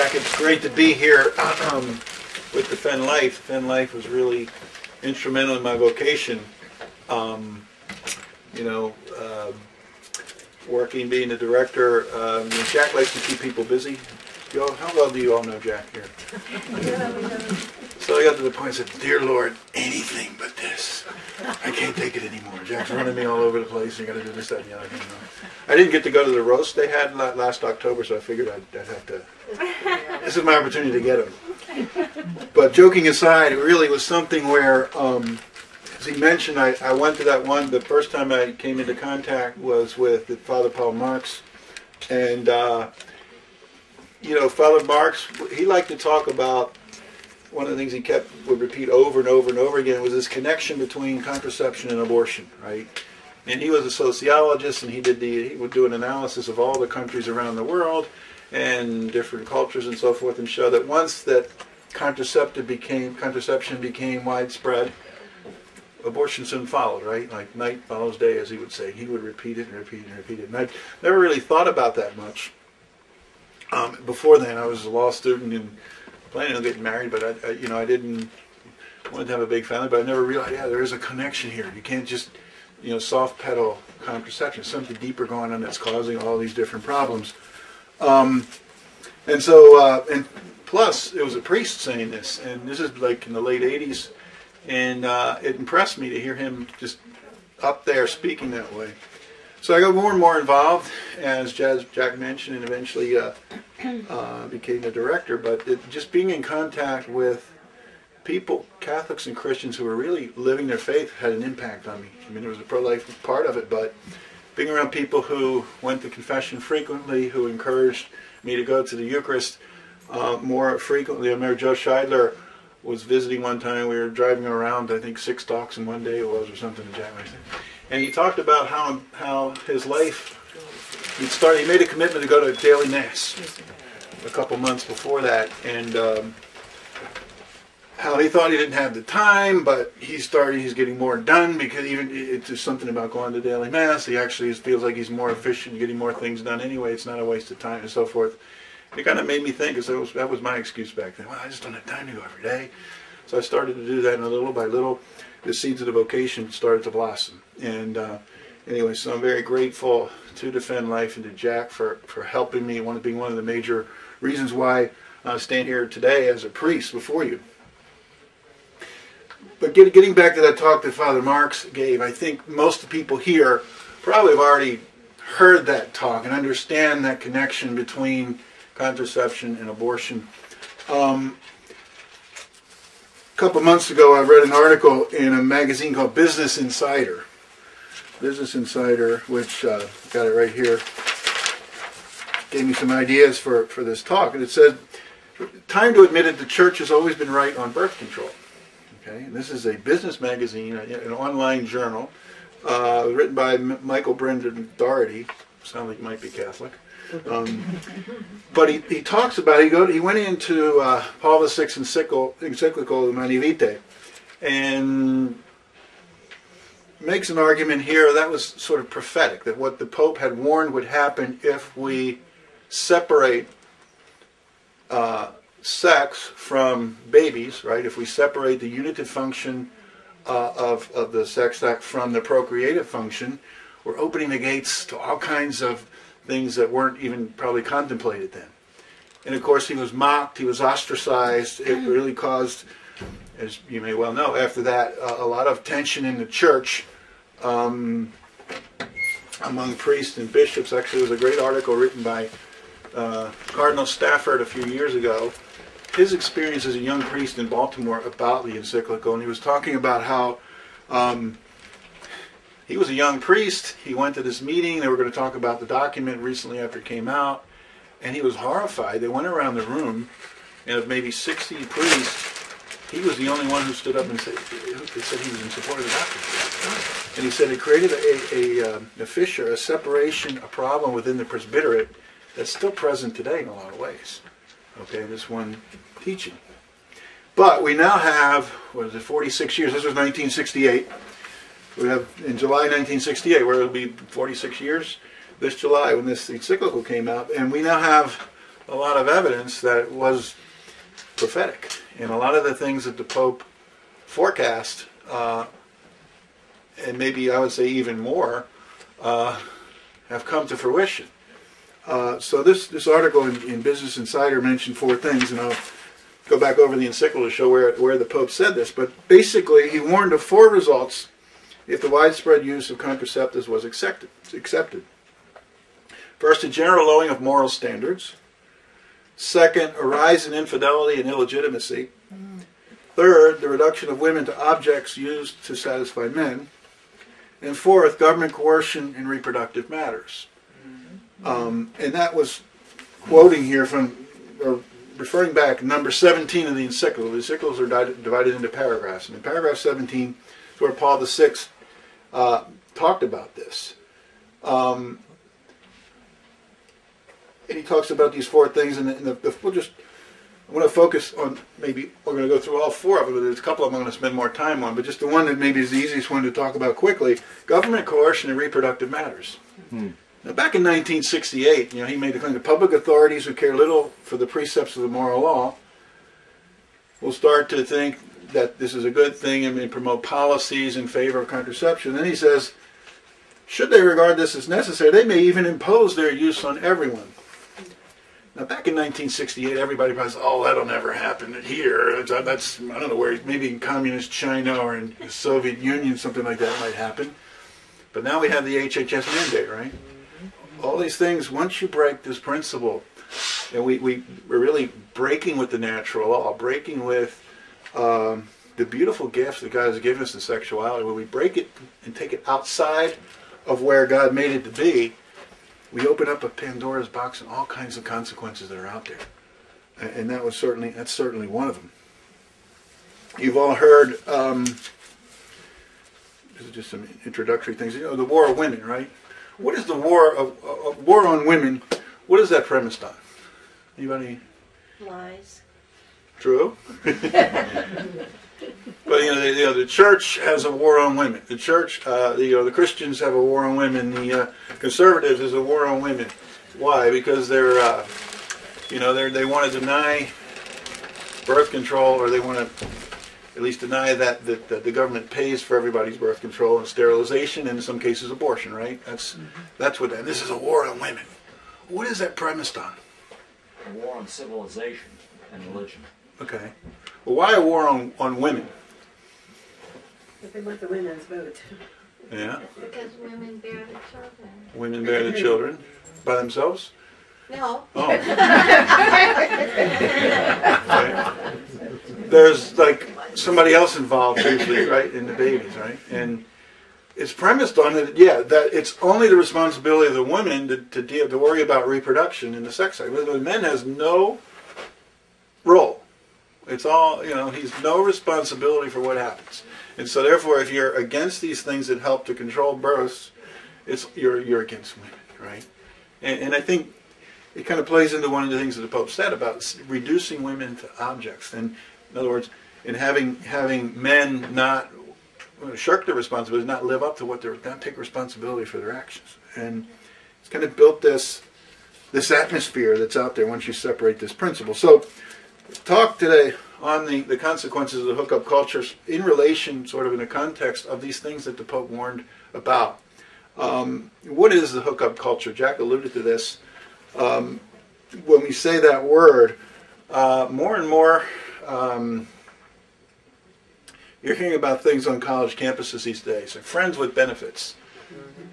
Jack. It's great to be here with Defend Life. Defend Life was really instrumental in my vocation. Working, being the director. Jack likes to keep people busy. How well do you all know Jack here? So I got to the point I said, "Dear Lord, anything but this. I can't take it anymore. Jack's running me all over the place. You got to do this, that, and the other thing." I didn't get to go to the roast they had last October, so I figured I'd have to. This is my opportunity to get him. But joking aside, it really was something where, as he mentioned, I went to that one. The first time I came into contact was with Father Paul Marx, and Father Marx, he liked to talk about. One of the things he would repeat over and over and over again was this connection between contraception and abortion, right? And he was a sociologist, and he would do an analysis of all the countries around the world and different cultures and so forth, and show that once that contraception became widespread, abortion soon followed, right? Like night follows day, as he would say. He would repeat it and repeat it and repeat it. And I never really thought about that much. Before then, I was a law student and planning on getting married, but I didn't want to have a big family, but I never realized, there is a connection here. You can't just, soft pedal contraception. There's something deeper going on that's causing all these different problems. And plus, it was a priest saying this, and this is like in the late 80s, and it impressed me to hear him just up there speaking that way. So I got more and more involved, as Jack mentioned, and eventually became the director. But just being in contact with people, Catholics and Christians, who were really living their faith had an impact on me. I mean, there was a pro-life part of it, but being around people who went to confession frequently, who encouraged me to go to the Eucharist more frequently. I remember Joe Scheidler was visiting one time. We were driving around, I think 6 talks in one day it was, or something. And he talked about how his life, he made a commitment to go to daily Mass a couple months before that, and how he thought he didn't have the time, but he's getting more done, because even it's just something about going to daily Mass. He actually feels like he's more efficient, getting more things done anyway. It's not a waste of time and so forth. And it kind of made me think, because that was my excuse back then. Well, I just don't have time to go every day. So I started to do that, and little by little, the seeds of the vocation started to blossom. And anyway, so I'm very grateful to Defend Life and to Jack for helping me, being one of the major reasons why I stand here today as a priest before you. But getting back to that talk that Father Marx gave, I think most of the people here probably have already heard that talk and understand that connection between contraception and abortion. A couple months ago, I read an article in a magazine called Business Insider. Business Insider, which got it right here, gave me some ideas for this talk. And it said, time to admit it, the church has always been right on birth control. Okay, and this is a business magazine, an online journal, written by Michael Brendan Doherty. Sounds like he might be Catholic. But he talks about, he went into Paul VI's encyclical Humanae Vitae, and makes an argument here that was sort of prophetic, that what the Pope had warned would happen if we separate sex from babies, right? If we separate the unitive function of the sex act from the procreative function, we're opening the gates to all kinds of things that weren't even probably contemplated then. And of course he was mocked, he was ostracized. It really caused, as you may well know, after that, a lot of tension in the church among priests and bishops. Actually, there was a great article written by Cardinal Stafford a few years ago, his experience as a young priest in Baltimore about the encyclical, and he was talking about how he was a young priest. He went to this meeting. They were going to talk about the document recently after it came out, and he was horrified. They went around the room, and of maybe 60 priests, he was the only one who stood up and said he was in support of the document. And he said it created a fissure, a separation, a problem within the presbyterate that's still present today in a lot of ways. Okay, this one teaching. But we now have, 46 years. This was 1968. We have, in July 1968, where it'll be 46 years, this July when this encyclical came out, and we now have a lot of evidence that it was prophetic. And a lot of the things that the Pope forecast, and maybe I would say even more, have come to fruition. So this article in Business Insider mentioned 4 things, and I'll go back over the encyclical to show where the Pope said this. But basically, he warned of 4 results if the widespread use of contraceptives was accepted. First, a general lowering of moral standards. Second, a rise in infidelity and illegitimacy. Third, the reduction of women to objects used to satisfy men. And fourth, government coercion in reproductive matters. And that was quoting here from, or referring back, number 17 of the encyclical. The encyclicals are divided into paragraphs. And in paragraph 17 is where Paul VI talked about this. And he talks about these 4 things, and we'll just, I want to focus on, maybe we're going to go through all 4 of them, but there's a couple of them I'm going to spend more time on, but just the one that maybe is the easiest one to talk about quickly, government coercion in reproductive matters. Now, back in 1968, he made the claim that public authorities who care little for the precepts of the moral law will start to think that this is a good thing and promote policies in favor of contraception. Then he says, should they regard this as necessary, they may even impose their use on everyone. Now, back in 1968, everybody probably said, oh, that'll never happen here. That's, I don't know where, maybe in communist China or in the Soviet Union, something like that might happen. But now we have the HHS mandate, right? All these things, once you break this principle, and we're really breaking with the natural law, breaking with the beautiful gifts that God has given us in sexuality, when we break it and take it outside of where God made it to be, we open up a Pandora's box and all kinds of consequences that are out there. And that's certainly one of them. You've all heard, this is just some introductory things, the war of women, right? What is the war on women? What is that premised on? Anybody? Lies. True. But the church has a war on women. The church, the Christians have a war on women. The conservatives is a war on women. Why? Because they want to deny birth control, or they want to at least deny that the government pays for everybody's birth control and sterilization, and in some cases abortion. Right? That's what that. This is a war on women. What is that premised on? A war on civilization and religion. Okay. Well, why a war on women? But they want the women's vote. Yeah. Because women bear the children. Women bear the children by themselves? No. Oh. Right. There's like somebody else involved usually, right, in the babies, right? And it's premised on that, that it's only the responsibility of the women to worry about reproduction in the sex act. The man has no role. It's all, he's no responsibility for what happens. And so therefore, if you're against these things that help to control births, you're against women, right? And I think it kind of plays into one of the things that the Pope said about reducing women to objects. And in other words, in having men not shirk their responsibility, not live up to not take responsibility for their actions. And it's kind of built this atmosphere that's out there once you separate this principle. So talk today on the consequences of the hookup culture in relation, sort of in the context of these things that the Pope warned about. What is the hookup culture? Jack alluded to this. When we say that word, more and more you're hearing about things on college campuses these days. Like friends with benefits.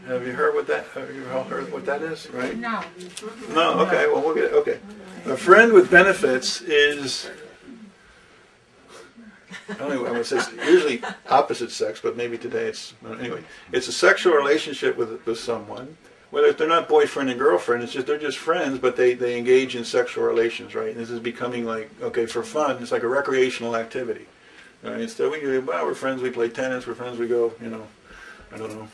Have you heard what that? Have you all heard what that is? Right? No. No. Okay. Well, we'll get it. Okay. A friend with benefits is, I don't know, I would say it's usually opposite sex, but maybe today it's, anyway, it's a sexual relationship with someone. Whether they're not boyfriend and girlfriend, they're just friends, but they engage in sexual relations, right? And this is becoming like, okay, for fun, it's like a recreational activity. Right? So we're friends, we play tennis, we're friends, we go, I don't know,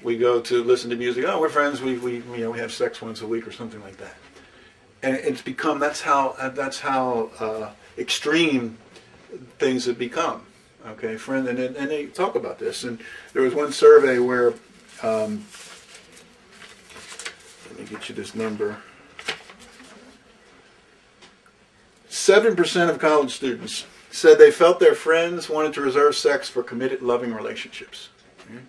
we go to listen to music, we're friends, we have sex once a week or something like that. And it's become, that's how extreme things have become. Okay, friend, and they talk about this. And there was one survey where, let me get you this number. 7% of college students said they felt their friends wanted to reserve sex for committed, loving relationships. Okay?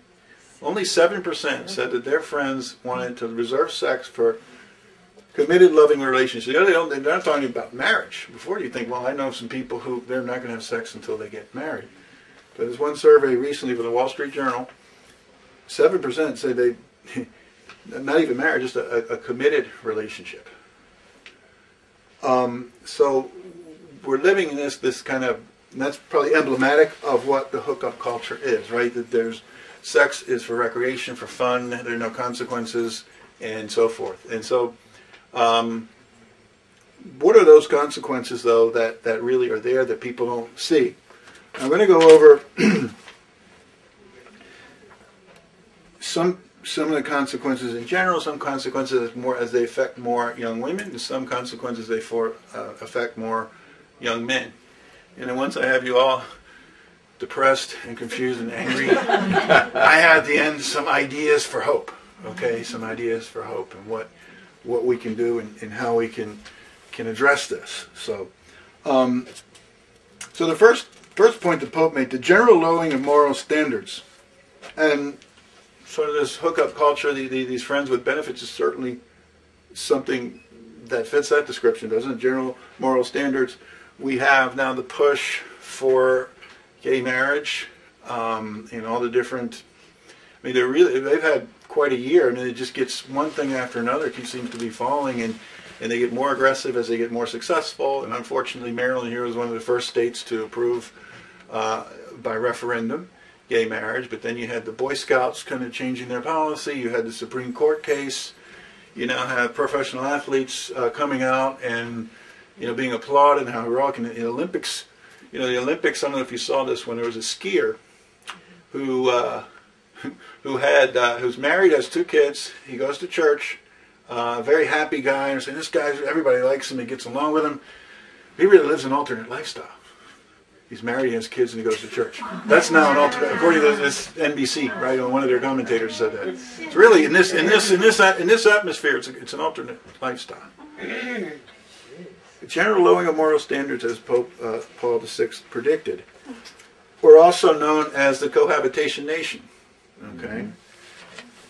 Only 7% said that their friends wanted to reserve sex for committed, loving relationships. You know, they're not talking about marriage. Before you think, well, I know some people who they're not going to have sex until they get married. But there's one survey recently from the Wall Street Journal. 7% say they, not even marriage, just a committed relationship. So we're living in this kind of, and that's probably emblematic of what the hookup culture is, right? That there's sex is for recreation, for fun, there are no consequences, and so forth. And so, what are those consequences, though, that really are there that people don't see? I'm going to go over some of the consequences in general, some consequences more as they affect more young women, and some consequences they affect more young men. And then once I have you all depressed and confused and angry, I have at the end some ideas for hope. Okay, some ideas for hope and what we can do and how we can address this. So, so the first point the Pope made: the general lowering of moral standards, and sort of this hookup culture, these friends with benefits, is certainly something that fits that description, doesn't it? General moral standards. We have now the push for gay marriage, and all the different. I mean, they've had quite a year. I mean, it just gets one thing after another. It seems to be falling, and they get more aggressive as they get more successful. And unfortunately, Maryland here was one of the first states to approve by referendum gay marriage. But then you had the Boy Scouts kind of changing their policy. You had the Supreme Court case. You now have professional athletes coming out and being applauded and how heroic. In the Olympics, the Olympics. I don't know if you saw this when there was a skier who's married, has 2 kids. He goes to church, very happy guy, and saying, this guy, everybody likes him, he gets along with him. He really lives an alternate lifestyle. He's married, he has kids, and he goes to church. That's now an alternate, according to this NBC, right? One of their commentators said that. It's really in this atmosphere, it's an alternate lifestyle. The general lowering of moral standards, as Pope Paul VI predicted, were also known as the cohabitation nation. Okay.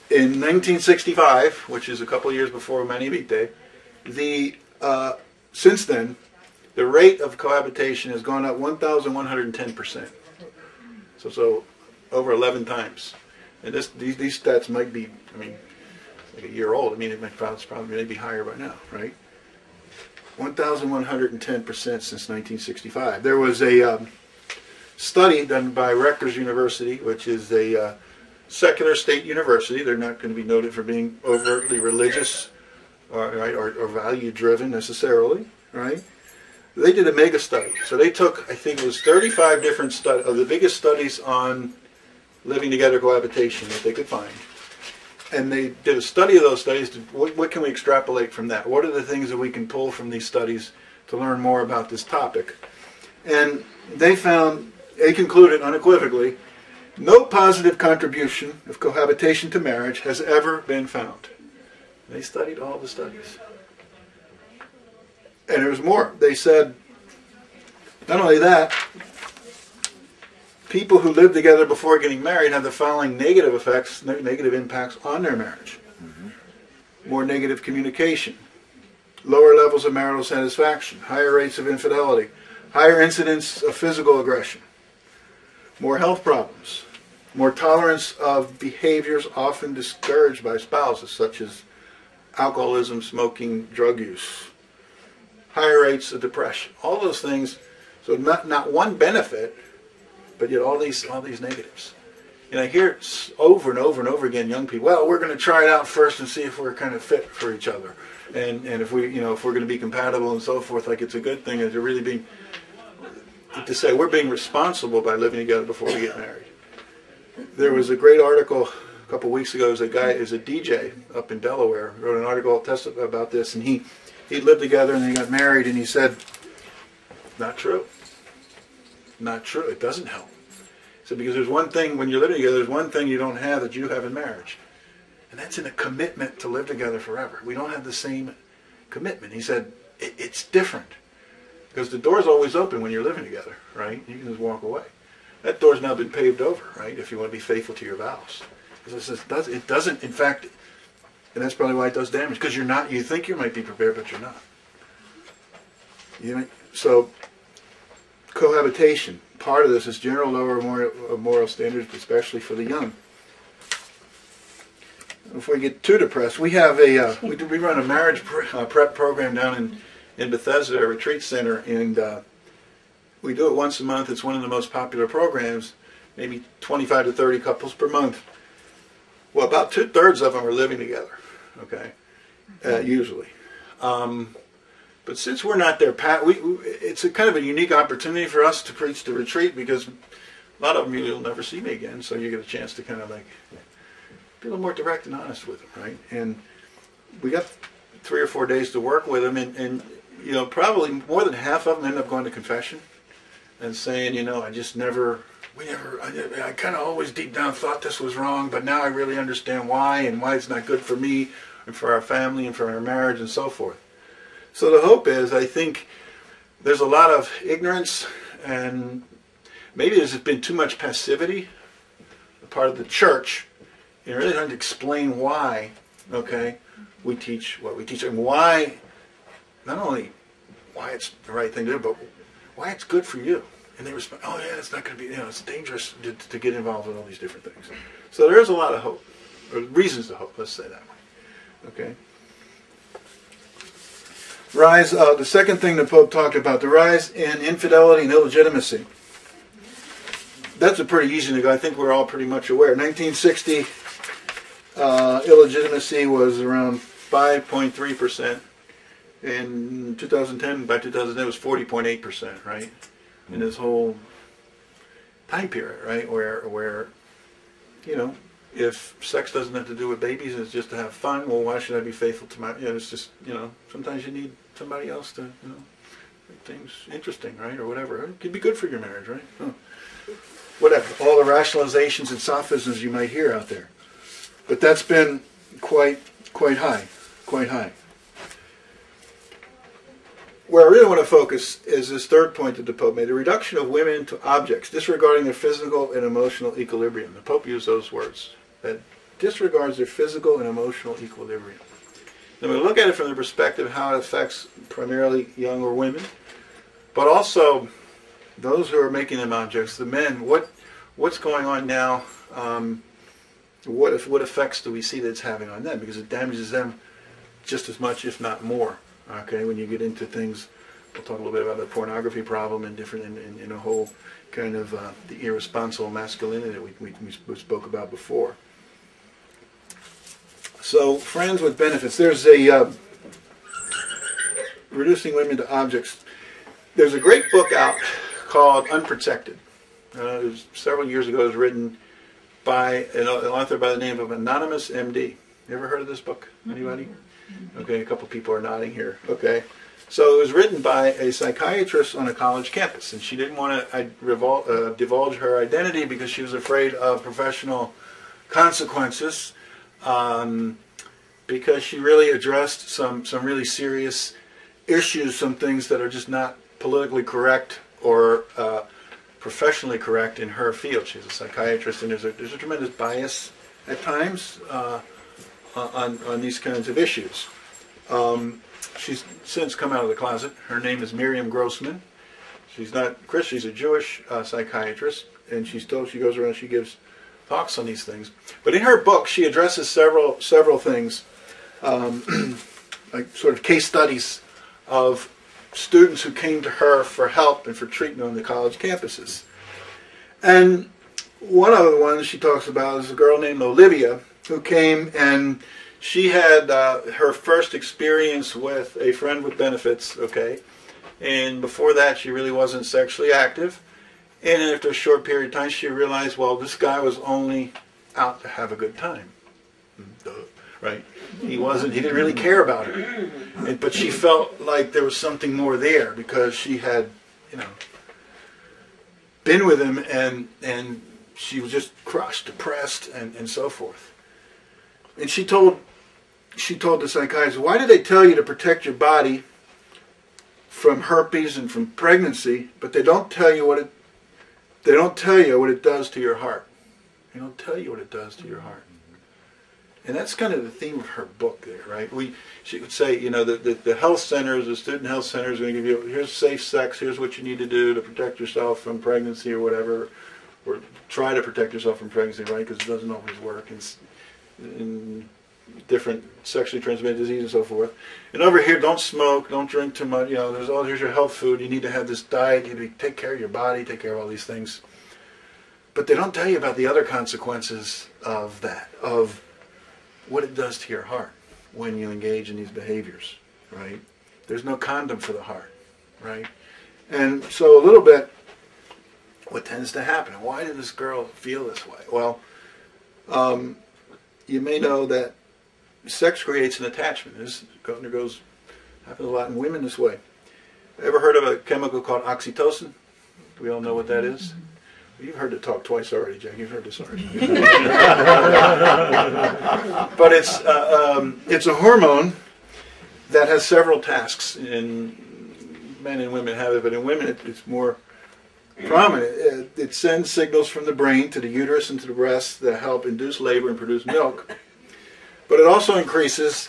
In 1965, which is a couple of years before Mani Vitae, since then, the rate of cohabitation has gone up 1,110%. So over 11 times. And these stats might be, like a year old. It's probably maybe higher by now, right? 1,110% since 1965. There was a study done by Rutgers University, which is a secular state university. They're not going to be noted for being overtly religious or value-driven necessarily, right? They did a mega study. So they took, I think it was 35 different of the biggest studies on living together cohabitation that they could find. And they did a study of those studies. What can we extrapolate from that? What are the things that we can pull from these studies to learn more about this topic? And they concluded unequivocally, no positive contribution of cohabitation to marriage has ever been found. They studied all the studies. And there was more. They said, not only that, people who live together before getting married have the following negative impacts on their marriage. More negative communication, lower levels of marital satisfaction, higher rates of infidelity, higher incidence of physical aggression, more health problems, more tolerance of behaviors often discouraged by spouses, such as alcoholism, smoking, drug use, higher rates of depression, all those things. So not one benefit, but yet all these negatives. And I hear over and over and over again, young people, well, we're going to try it out first and see if we're kind of fit for each other, and if we're going to be compatible and so forth, like it's a good thing. And to really be to say we're being responsible by living together before we get married. There was a great article a couple of weeks ago. There's a guy is a DJ up in Delaware, wrote an article about this, and he lived together and they got married, and he said, not true. Not true. It doesn't help. He said, because there's one thing, when you're living together, there's one thing you don't have that you have in marriage. And that's in a commitment to live together forever. We don't have the same commitment. He said, it's different. Because the door's always open when you're living together, right? You can just walk away. That door's now been paved over, right? If you want to be faithful to your vows. Because it doesn't, in fact, and that's probably why it does damage. Because you're not, you think you might be prepared, but you're not. So, cohabitation. Part of this is general lower moral standards, especially for the young. Before we get too depressed, we have we run a marriage prep program down in Bethesda, a retreat center, and we do it once a month. It's one of the most popular programs, maybe 25 to 30 couples per month. Well, about 2/3 of them are living together, okay, usually. But since we're not there, it's a kind of a unique opportunity for us to preach the retreat, because a lot of them you'll never see me again, so you get a chance to kind of like be a little more direct and honest with them, right? And we got 3 or 4 days to work with them, and you know, probably more than half of them end up going to confession and saying, you know, I kind of always deep down thought this was wrong, but now I really understand why, and why it's not good for me and for our family and for our marriage and so forth. So the hope is, I think there's a lot of ignorance, and maybe there's been too much passivity on the part of the church in really trying to explain why, okay, we teach what we teach, and why, not only why it's the right thing to do, but why it's good for you. And they respond, oh yeah, it's not going to be, you know, it's dangerous to get involved in all these different things. So there is a lot of hope, or reasons to hope, let's say that way. Okay. Rise, the second thing the Pope talked about, the rise in infidelity and illegitimacy. That's a pretty easy to go. I think we're all pretty much aware. 1960, illegitimacy was around 5.3%. In 2010, by 2010, it was 40.8%, right? In this whole time period, right, where, you know, if sex doesn't have to do with babies, it's just to have fun, well, why should I be faithful to my, you know, it's just, you know, sometimes you need somebody else to, you know, make things interesting, right, or whatever. It could be good for your marriage, right? Huh. Whatever, all the rationalizations and sophisms you might hear out there. But that's been quite high, quite high. Where I really want to focus is this third point that the Pope made, the reduction of women to objects, disregarding their physical and emotional equilibrium. The Pope used those words, that disregards their physical and emotional equilibrium. Then we look at it from the perspective of how it affects primarily younger women, but also those who are making them objects, the men. What's going on now? What effects do we see that it's having on them? Because it damages them just as much, if not more. Okay, when you get into things, we'll talk a little bit about the pornography problem and different, in a whole kind of the irresponsible masculinity that we spoke about before. So, friends with benefits. There's a reducing women to objects. There's a great book out called Unprotected. It was several years ago. It was written by an author by the name of Anonymous MD. You ever heard of this book? Anybody? Okay, a couple people are nodding here. Okay, so it was written by a psychiatrist on a college campus, and she didn't want to divulge her identity because she was afraid of professional consequences, because she really addressed some really serious issues, some things that are just not politically correct or professionally correct in her field. She's a psychiatrist, and there's a tremendous bias at times on these kinds of issues. She's since come out of the closet. Her name is Miriam Grossman. She's not Christian. She's a Jewish psychiatrist, and she goes around. She gives talks on these things. But in her book, she addresses several things, like sort of case studies of students who came to her for help and for treatment on the college campuses. And one of the ones she talks about is a girl named Olivia, who came, and she had her first experience with a friend with benefits, okay, and before that she really wasn't sexually active, and after a short period of time she realized, well, this guy was only out to have a good time, right? He didn't really care about her, but she felt like there was something more there because she had, you know, been with him, and she was just crushed, depressed, and so forth. And she told the psychiatrist, why did they tell you to protect your body from herpes and from pregnancy, but they don't tell you what it. They don't tell you what it does to your heart. They don't tell you what it does to your heart. And that's kind of the theme of her book there, right? She would say, you know, the health centers, the student health centers are going to give you, here's safe sex, here's what you need to do to protect yourself from pregnancy or whatever, or try to protect yourself from pregnancy, right? Because it doesn't always work in different sexually transmitted diseases and so forth. And over here, don't smoke, don't drink too much, you know, here's your health food, you need to have this diet, you need to take care of your body, take care of all these things. But they don't tell you about the other consequences of that, of what it does to your heart when you engage in these behaviors, right? There's no condom for the heart, right? And so a little bit, what tends to happen, and why did this girl feel this way? Well, you may know that sex creates an attachment. This happens a lot in women this way. Ever heard of a chemical called oxytocin? Do we all know what that is? You've heard it talk twice already, Jack. You've heard this already. But it's a hormone that has several tasks. In men and women have it, but in women it's more prominent. It sends signals from the brain to the uterus and to the breast that help induce labor and produce milk. But it also increases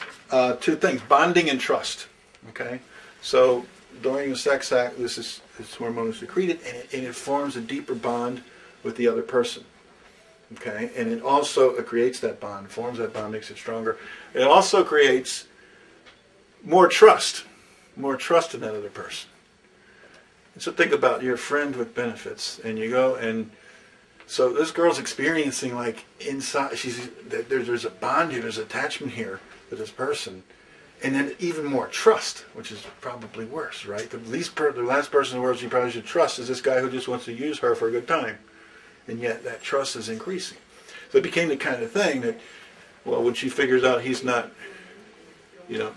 two things: bonding and trust. Okay, so during a sex act, this hormone is secreted, and it forms a deeper bond with the other person. Okay, and it also creates that bond, forms that bond, makes it stronger. It also creates more trust in that other person. And so think about your friend with benefits, and you go, and so this girl's experiencing like inside, there's a bond here, there's attachment here to this person. And then even more trust, which is probably worse, right? The last person in the world you probably should trust is this guy who just wants to use her for a good time. And yet that trust is increasing. So it became the kind of thing that, well, when she figures out he's not, you know,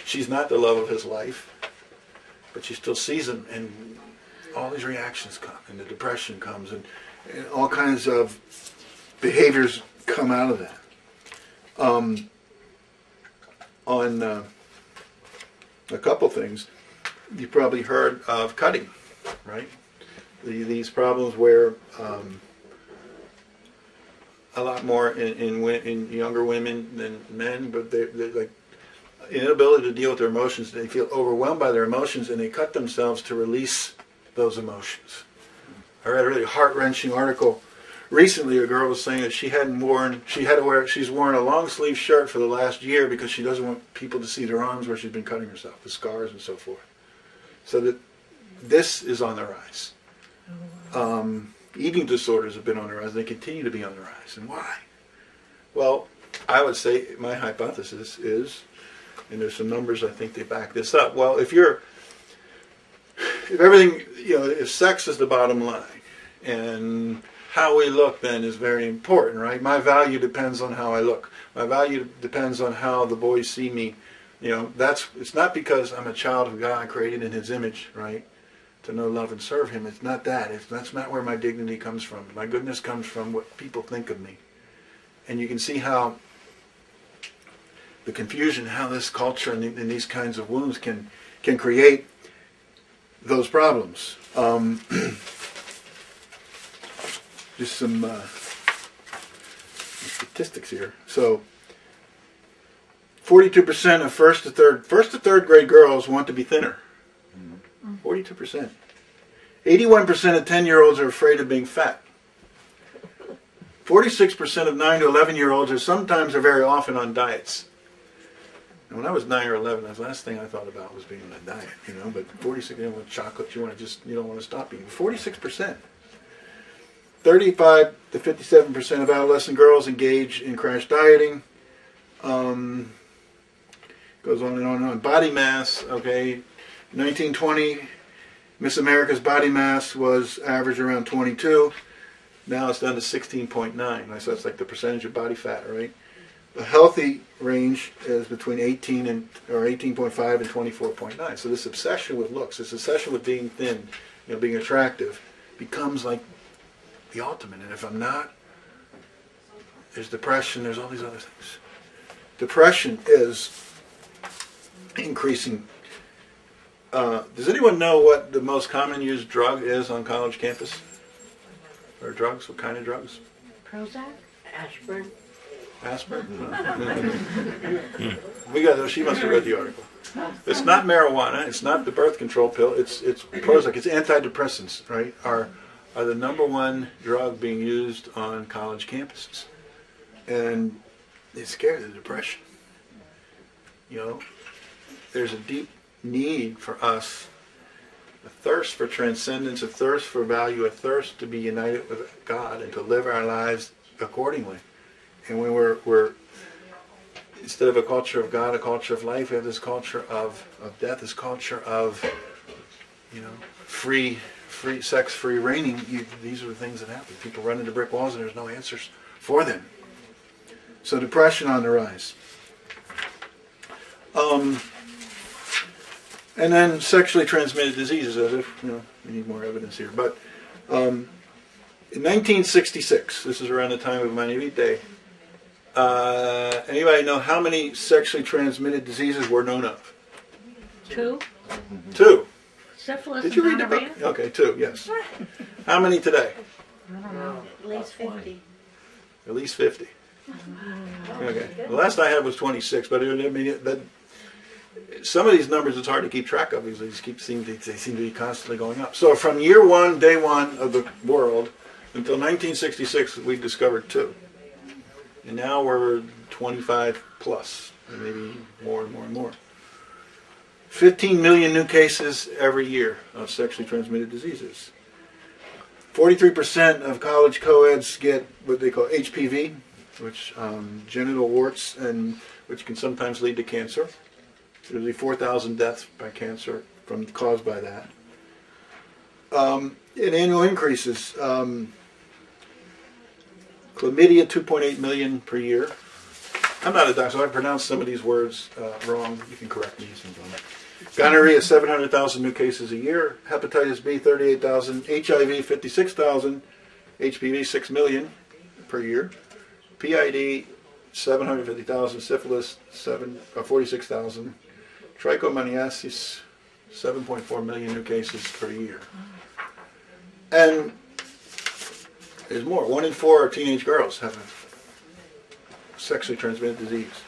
she's not the love of his life, but she still sees him, and all these reactions come, and the depression comes, and all kinds of behaviors come out of that. On a couple things, you probably heard of cutting, right? These problems where a lot more in younger women than men, but they're like inability to deal with their emotions. They feel overwhelmed by their emotions, and they cut themselves to release those emotions. I read a really heart-wrenching article recently. A girl was saying that she's worn a long sleeve shirt for the last year because she doesn't want people to see their arms where she's been cutting herself, the scars and so forth. So that this is on the rise. Eating disorders have been on the rise. They continue to be on the rise. And why? Well, I would say my hypothesis is, and there's some numbers I think they back this up. Well, if everything, you know, if sex is the bottom line, and how we look then is very important, right? My value depends on how I look. My value depends on how the boys see me. You know, it's not because I'm a child of God created in His image, right? To know, love, and serve Him. It's not that. That's not where my dignity comes from. My goodness comes from what people think of me. And you can see how the confusion, how this culture and these kinds of wounds can create those problems. Just some statistics here. So, 42% of first to third grade girls want to be thinner. 42%. 81% of 10-year-olds are afraid of being fat. 46% of 9 to 11-year-olds are sometimes or very often on diets. And when I was 9 or 11, that's the last thing I thought about was being on a diet, you know. But 46, you want chocolate, you don't want to stop eating. 46%. 35 to 57% of adolescent girls engage in crash dieting. Goes on and on and on. Body mass, okay. 1920, Miss America's body mass was average around 22. Now it's down to 16.9. So that's like the percentage of body fat, right? The healthy range is between 18.5 and 24.9. So this obsession with looks, this obsession with being thin, you know, being attractive, becomes like the ultimate. And if I'm not, there's depression. There's all these other things. Depression is increasing Does anyone know what the most common used drug is on college campus? Or drugs? What kind of drugs? Prozac? Aspirin. Aspirin? She must have read the article. It's not marijuana. It's not the birth control pill. It's Prozac. It's antidepressants, right? Are the number one drug being used on college campuses, and it's scared of depression. You know, there's a deep need for us, a thirst for transcendence, a thirst for value, a thirst to be united with God and to live our lives accordingly. And when we're instead of a culture of God, a culture of life, we have this culture of death, this culture of, you know, free sex-free reigning. These are the things that happen. People run into brick walls and there's no answers for them. So depression on the rise. And then sexually transmitted diseases, as if, you know, we need more evidence here. But in 1966, this is around the time of Miami Day, anybody know how many sexually transmitted diseases were known of? 2. 2. Syphilis Did you and read the book? gonorrhea? Okay, 2, yes. How many today? At least 50. At least 50. Okay. The last I had was 26, but I mean, some of these numbers it's hard to keep track of because they seem to be constantly going up. So from year one, day one of the world, until 1966, we discovered 2. And now we're 25 plus, and maybe more and more and more. 15 million new cases every year of sexually transmitted diseases. 43% of college co-eds get what they call HPV, which genital warts, and which can sometimes lead to cancer. There's 4,000 deaths by cancer caused by that. And annual increases. Chlamydia, 2.8 million per year. I'm not a doctor, so I pronounce some of these words wrong. You can correct me. Gonorrhea, 700,000 new cases a year. Hepatitis B, 38,000. HIV, 56,000. HPV, 6 million per year. PID, 750,000. Syphilis, 46,000. Trichomoniasis, 7.4 million new cases per year. And there's more. 1 in 4 teenage girls have a sexually transmitted disease.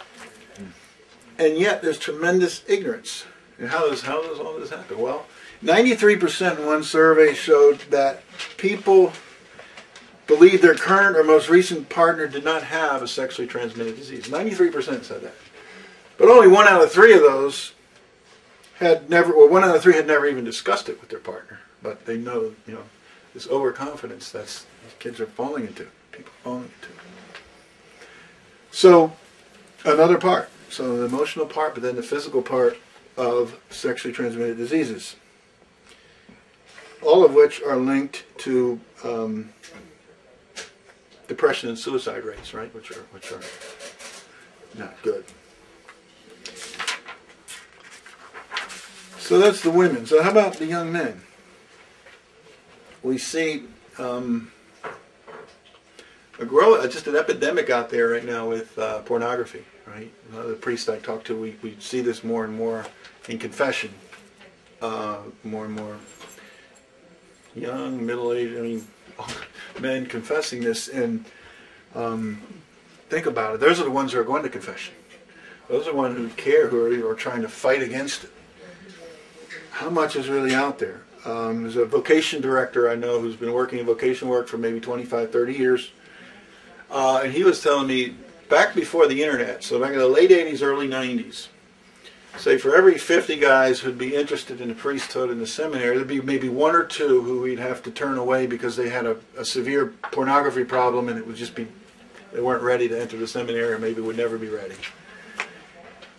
And yet there's tremendous ignorance. And how does all this happen? Well, 93% in one survey showed that people believe their current or most recent partner did not have a sexually transmitted disease. 93% said that. But only 1 out of 3 of those had never, or 1 out of 3 had never even discussed it with their partner. But they know, you know, this overconfidence that's these kids are falling into, people falling into. So, another part. So the emotional part, but then the physical part of sexually transmitted diseases. All of which are linked to depression and suicide rates, right? Which are not good. So that's the women. So how about the young men? We see just an epidemic out there right now with pornography, right? The priests I talk to, we see this more and more in confession. More and more young, middle-aged, men confessing this. And think about it. Those are the ones who are going to confession. Those are the ones who care, who are trying to fight against it. How much is really out there? There's a vocation director I know who's been working in vocation work for maybe 25, 30 years. And he was telling me, back before the internet, so back in the late 80s, early 90s, say for every 50 guys who'd be interested in the priesthood in the seminary, there'd be maybe 1 or 2 who we'd have to turn away because they had a severe pornography problem, and it would just be, they weren't ready to enter the seminary, or maybe would never be ready.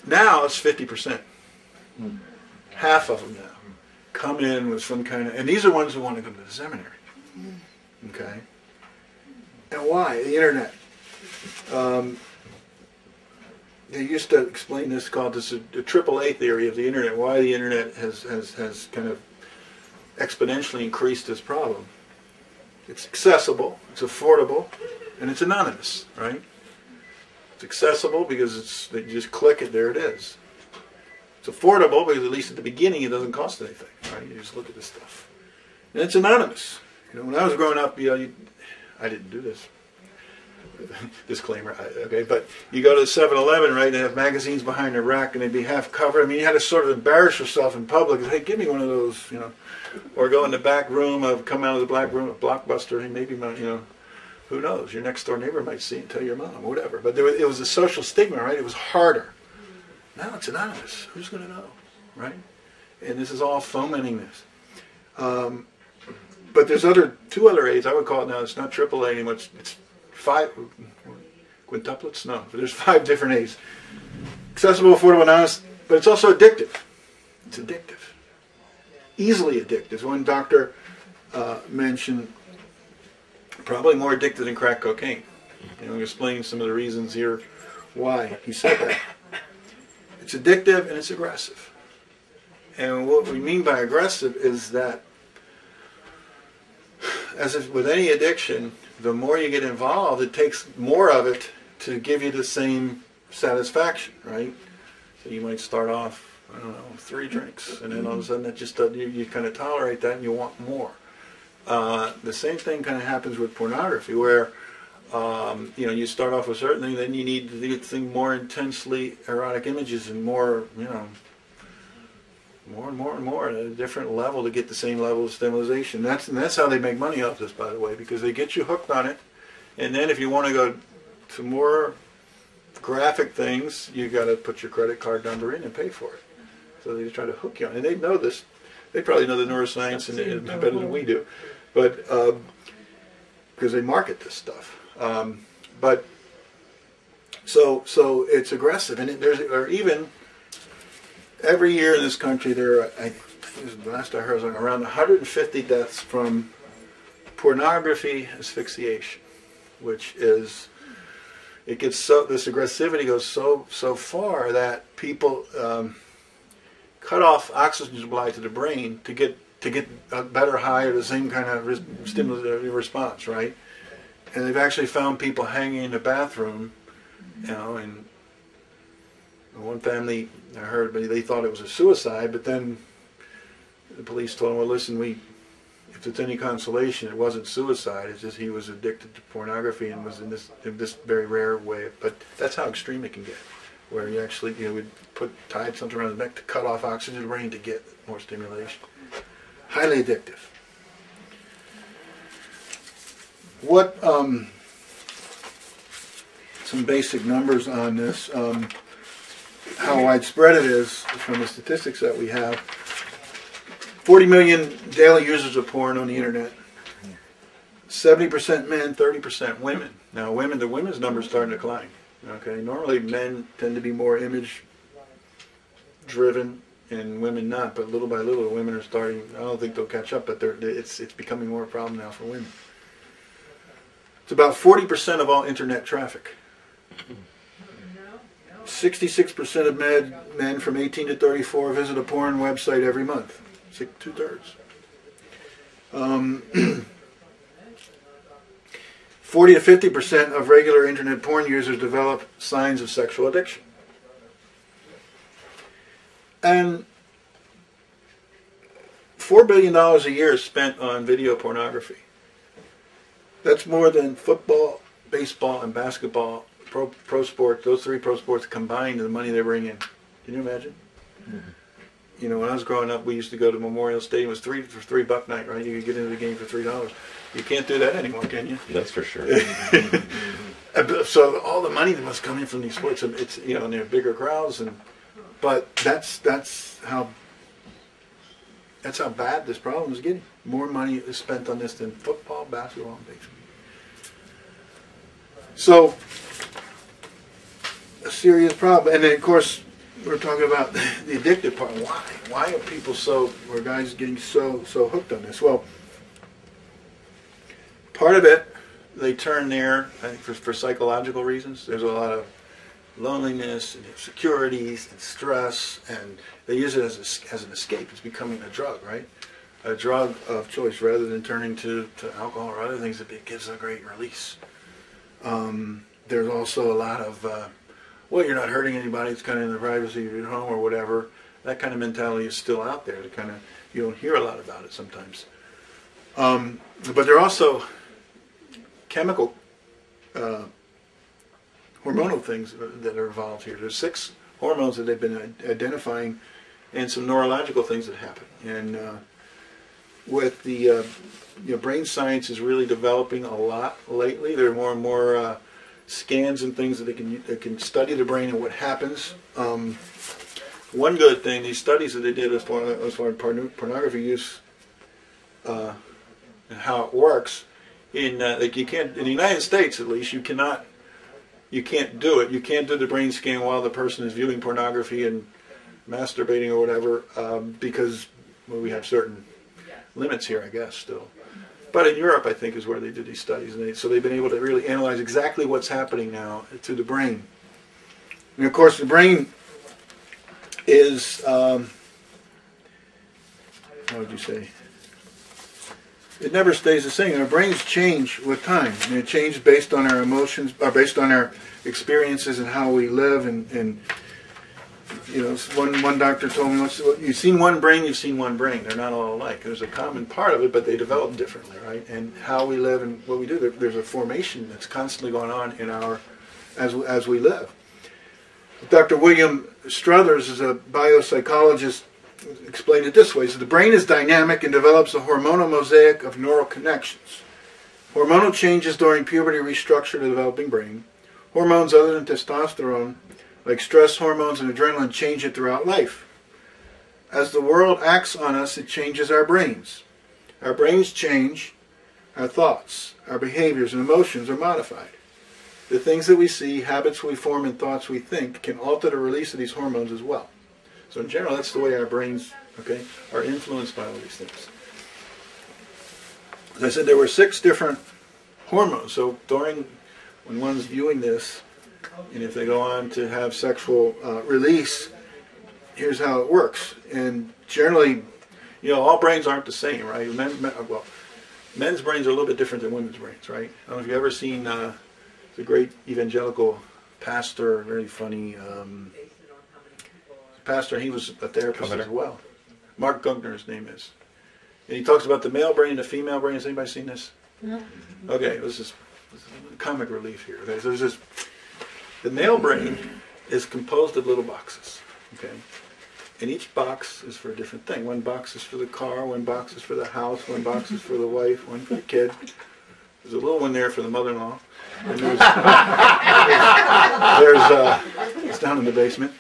Now it's 50%. Half of them now come in with some kind of, and these are ones who want to come to the seminary. Okay? And why? The internet. They used to explain this, called this a AAA theory of the internet, why the internet has kind of exponentially increased this problem. It's accessible, it's affordable, and it's anonymous, right? It's accessible because you just click it, there it is. It's affordable because at least at the beginning it doesn't cost anything, right? You just look at this stuff. And it's anonymous. You know, when I was growing up, I didn't do this. Disclaimer, okay, but you go to the 7-Eleven, right, and they have magazines behind the rack and they'd be half covered. I mean, you had to sort of embarrass yourself in public. Hey, give me one of those, you know. Or go in the back room come out of the black room of Blockbuster, and maybe, you know, who knows, your next door neighbor might see it and tell your mom, or whatever. But it was a social stigma, right? It was harder. Now it's anonymous. Who's going to know, right? And this is all fomenting this. But there's two other A's. I would call it now. It's not AAA anymore. It's 5 quintuplets. No, but there's 5 different A's. Accessible, affordable, and honest. But it's also addictive. It's addictive. Easily addictive. One doctor mentioned probably more addictive than crack cocaine. You know, explaining some of the reasons here why he said that. It's addictive and it's aggressive. And what we mean by aggressive is that, as if with any addiction, the more you get involved, it takes more of it to give you the same satisfaction, right? So you might start off, I don't know, 3 drinks, and then all of a sudden it just doesn't, you kind of tolerate that and you want more. The same thing kind of happens with pornography, where you know, you start off with certain things, then you need to get things more intensely erotic images and more, you know, more and more and more at a different level to get the same level of stimulation. That's how they make money off this, by the way, because they get you hooked on it, and then if you want to go to more graphic things, you got to put your credit card number in and pay for it. So they try to hook you on, and they know this. They probably know the neuroscience and better than we do, but because they market this stuff. But so it's aggressive, and there even. Every year in this country, there are, the last I heard, was like around 150 deaths from pornography asphyxiation, which is, it gets so, this aggressivity goes so far that people cut off oxygen supply to the brain to get a better high or the same kind of stimulative response, right? And they've actually found people hanging in the bathroom, you know, and one family, I heard, but they thought it was a suicide, but then the police told them, well, listen, if it's any consolation, it wasn't suicide, it's just he was addicted to pornography and was in this very rare way. But that's how extreme it can get, where you actually, you know, would tied something around his neck to cut off oxygen to the brain to get more stimulation. Highly addictive. What, some basic numbers on this. How widespread it is from the statistics that we have. 40 million daily users of porn on the internet. 70% men, 30% women. Now, the women's numbers starting to climb. Okay, normally men tend to be more image-driven, and women not. But little by little, women are starting. I don't think they'll catch up, but it's becoming more a problem now for women. It's about 40% of all internet traffic. 66% of men from 18 to 34 visit a porn website every month. 2/3. 40 to 50% of regular internet porn users develop signs of sexual addiction. And $4 billion a year is spent on video pornography. That's more than football, baseball, and basketball, pro sports, those 3 pro sports combined, the money they bring in. Can you imagine? Mm-hmm. You know, when I was growing up, we used to go to Memorial Stadium. It was $3 night, right? You could get into the game for $3. You can't do that anymore, can you? That's for sure. So all the money that must come in from these sports, it's, you know, and they're bigger crowds, but that's how bad this problem is getting. More money is spent on this than football, basketball, and baseball. So, a serious problem. And then, of course, we're talking about the addictive part. Why are people or guys getting so hooked on this? Well, part of it, they turn there, I think, for psychological reasons. There's a lot of loneliness and insecurities and stress, and they use it as an escape. It's becoming a drug, right? A drug of choice rather than turning to alcohol or other things that gives a great release. There's also a lot of, well, you're not hurting anybody. It's kind of in the privacy of your home or whatever. that kind of mentality is still out there. You don't hear a lot about it sometimes. But there are also chemical, hormonal things that are involved here. There's 6 hormones that they've been identifying, and some neurological things that happen. And with the brain science is really developing a lot lately. There are more and more scans and things that they can study the brain and what happens. One good thing, these studies that they did as far as pornography use and how it works, in the United States at least, you can't do it. You can't do the brain scan while the person is viewing pornography and masturbating or whatever, because we have certain limits here, I guess, still. But in Europe, I think, is where they did these studies, and so they've been able to really analyze exactly what's happening now to the brain. And of course, the brain is, how would you say? It never stays the same. Our brains change with time, and it changes based on our emotions, or based on our experiences and how we live. And one doctor told me once, you've seen one brain, you've seen one brain. They're not all alike. There's a common part of it, but they develop differently, right? And how we live and what we do, there's a formation that's constantly going on in as we live. Dr. William Struthers is a biopsychologist. Explained it this way: so the brain is dynamic and develops a hormonal mosaic of neural connections. Hormonal changes during puberty restructure the developing brain. Hormones other than testosterone, like stress hormones and adrenaline, change it throughout life. As the world acts on us, it changes our brains. Our brains change, our thoughts, our behaviors and emotions are modified. The things that we see, habits we form, and thoughts we think can alter the release of these hormones as well. So in general, that's the way our brains, are influenced by all these things. As I said, there were 6 different hormones. So when one's viewing this, and if they go on to have sexual release, here's how it works. And generally, all brains aren't the same, right? Men's brains are a little bit different than women's brains, right? I don't know if you've ever seen the great evangelical pastor, very funny pastor. He was a therapist as well. Mark Gugner, his name is. And he talks about the male brain and the female brain. Has anybody seen this? No. Okay, this is comic relief here. There's this. The male brain is composed of little boxes, and each box is for a different thing. One box is for the car, one box is for the house, one box is for the wife, one for the kid. There's a little one there for the mother-in-law. And there's it's down in the basement.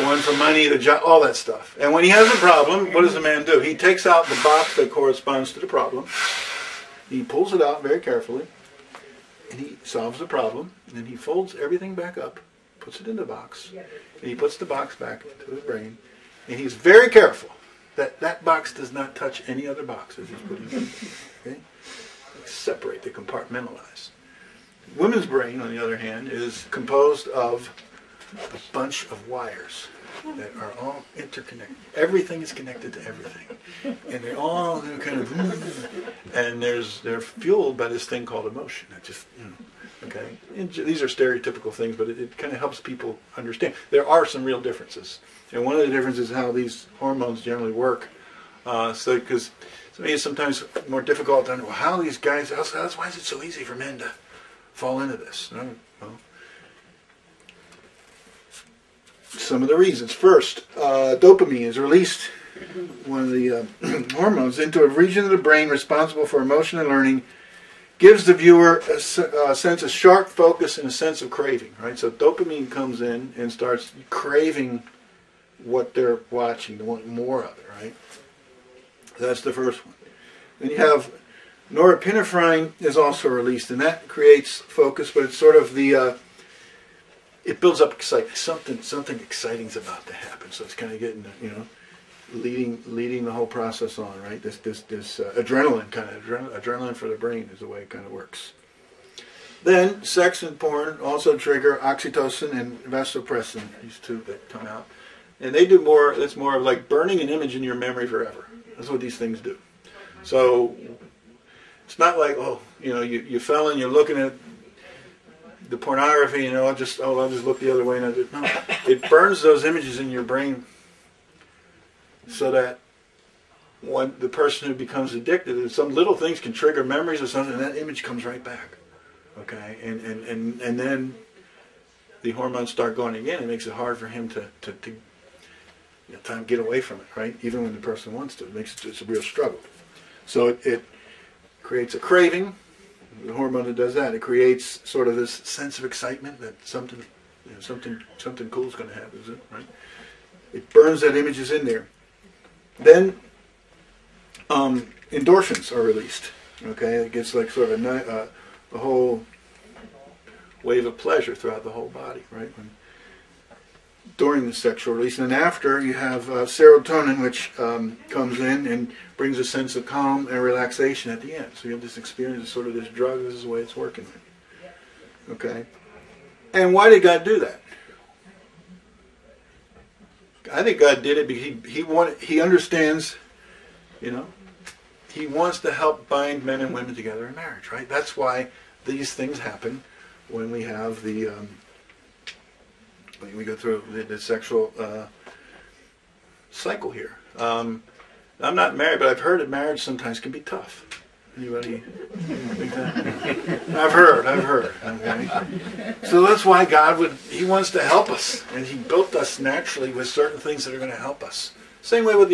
One for money, the job, all that stuff. And when he has a problem, what does the man do? He takes out the box that corresponds to the problem. He pulls it out very carefully, and he solves the problem. And then he folds everything back up, puts it in the box, and he puts the box back to his brain. And he's very careful that that box does not touch any other boxes he's putting in. Okay? They separate, they compartmentalize. Women's brain, on the other hand, is composed of a bunch of wires that are all interconnected. Everything is connected to everything, and they're all kind of, and they're fueled by this thing called emotion. That just, okay. And these are stereotypical things, but it kind of helps people understand. There are some real differences, and one of the differences is how these hormones generally work. Because to me, it's sometimes more difficult to understand how these guys. Why is it so easy for men to fall into this? Well, some of the reasons. First, dopamine is released, one of the hormones, into a region of the brain responsible for emotion and learning, gives the viewer a sense of sharp focus and a sense of craving, right? So dopamine comes in and starts craving what they're watching. They want more of it, right? That's the first one. Then you have norepinephrine is also released, and that creates focus, but it's sort of the it builds up excitement. Something exciting's about to happen. So it's kind of getting, leading the whole process on, right? This adrenaline adrenaline for the brain is the way it kind of works. Then sex and porn also trigger oxytocin and vasopressin. These two that come out, and they do more. It's more of like burning an image in your memory forever. That's what these things do. So it's not like you fell and you're looking at the pornography, I'll just look the other way. No, it burns those images in your brain so that when the person who becomes addicted, some little things can trigger memories of something, and that image comes right back. Okay, and then the hormones start going again. It makes it hard for him to time get away from it, right? Even when the person wants to, it's a real struggle. So it creates a craving. The hormone that does that, it creates sort of this sense of excitement that something cool is going to happen, is it? Right? It burns that images in there. Then endorphins are released. Okay, it gets like sort of a whole wave of pleasure throughout the whole body, right? During the sexual release, and then after you have serotonin, which comes in and brings a sense of calm and relaxation at the end. So you have this experience, sort of this drug. This is the way it's working. Okay, and why did God do that? I think God did it because He understands, He wants to help bind men and women together in marriage, right? That's why these things happen when we have when we go through the sexual cycle here. I'm not married, but I've heard that marriage sometimes can be tough. Anybody think that? I've heard. Okay. So that's why God He wants to help us, and He built us naturally with certain things that are going to help us. Same way with